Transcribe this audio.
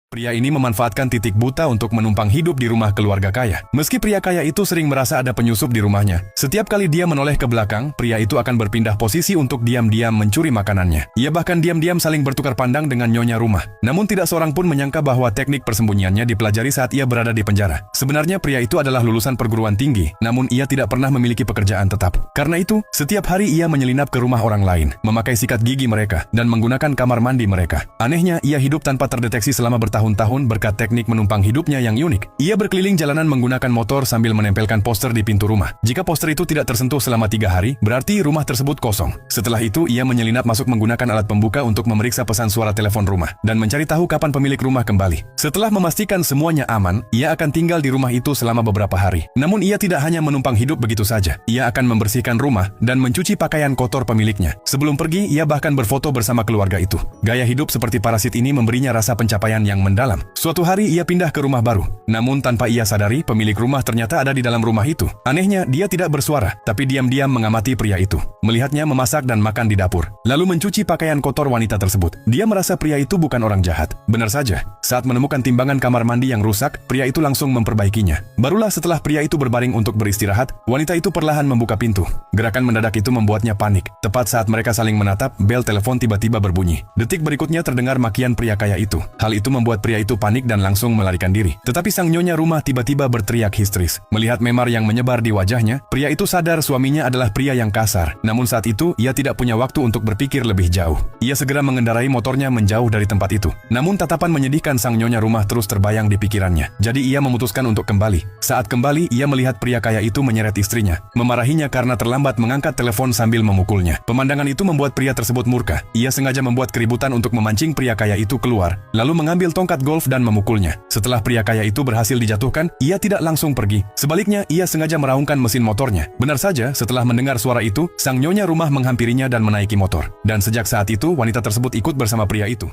Pria ini memanfaatkan titik buta untuk menumpang hidup di rumah keluarga kaya. Meski pria kaya itu sering merasa ada penyusup di rumahnya, setiap kali dia menoleh ke belakang, pria itu akan berpindah posisi untuk diam-diam mencuri makanannya. Ia bahkan diam-diam saling bertukar pandang dengan nyonya rumah. Namun tidak seorang pun menyangka bahwa teknik persembunyiannya dipelajari saat ia berada di penjara. Sebenarnya pria itu adalah lulusan perguruan tinggi, namun ia tidak pernah memiliki pekerjaan tetap. Karena itu, setiap hari ia menyelinap ke rumah orang lain, memakai sikat gigi mereka, dan menggunakan kamar mandi mereka. Anehnya, ia hidup tanpa terdeteksi selama bertahun-tahun berkat teknik menumpang hidupnya yang unik. Ia berkeliling jalanan menggunakan motor sambil menempelkan poster di pintu rumah. Jika poster itu tidak tersentuh selama 3 hari, berarti rumah tersebut kosong. Setelah itu, ia menyelinap masuk menggunakan alat pembuka untuk memeriksa pesan suara telepon rumah, dan mencari tahu kapan pemilik rumah kembali. Setelah memastikan semuanya aman, ia akan tinggal di rumah itu selama beberapa hari. Namun ia tidak hanya menumpang hidup begitu saja. Ia akan membersihkan rumah dan mencuci pakaian kotor pemiliknya. Sebelum pergi, ia bahkan berfoto bersama keluarga itu. Gaya hidup seperti parasit ini memberinya rasa pencapaian yang mendalam. Suatu hari ia pindah ke rumah baru. Namun tanpa ia sadari, pemilik rumah ternyata ada di dalam rumah itu. Anehnya, dia tidak bersuara, tapi diam-diam mengamati pria itu. Melihatnya memasak dan makan di dapur, lalu mencuci pakaian kotor wanita tersebut. Dia merasa pria itu bukan orang jahat. Benar saja, saat menemukan timbangan kamar mandi yang rusak, pria itu langsung memperbaikinya. Barulah setelah pria itu berbaring untuk beristirahat, wanita itu perlahan membuka pintu. Gerakan mendadak itu membuatnya panik. Tepat saat mereka saling menatap, bel telepon tiba-tiba berbunyi. Detik berikutnya terdengar makian pria kaya itu. Hal itu membuat pria itu panik dan langsung melarikan diri. Tetapi sang nyonya rumah tiba-tiba berteriak histeris. Melihat memar yang menyebar di wajahnya, pria itu sadar suaminya adalah pria yang kasar. Namun saat itu, ia tidak punya waktu untuk berpikir lebih jauh. Ia segera mengendarai motornya menjauh dari tempat itu. Namun tatapan menyedihkan sang nyonya rumah terus terbayang di pikirannya. Jadi ia memutuskan untuk kembali. Saat kembali, ia melihat pria kaya itu menyeret istrinya, memarahinya karena terlambat mengangkat telepon sambil memukulnya. Pemandangan itu membuat pria tersebut murka. Ia sengaja membuat keributan untuk memancing pria kaya itu keluar, lalu mengambil tongkat golf dan memukulnya. Setelah pria kaya itu berhasil dijatuhkan, ia tidak langsung pergi. Sebaliknya, ia sengaja meraungkan mesin motornya. Benar saja, setelah mendengar suara itu, sang nyonya rumah menghampirinya dan menaiki motor. Dan sejak saat itu, wanita tersebut ikut bersama pria itu.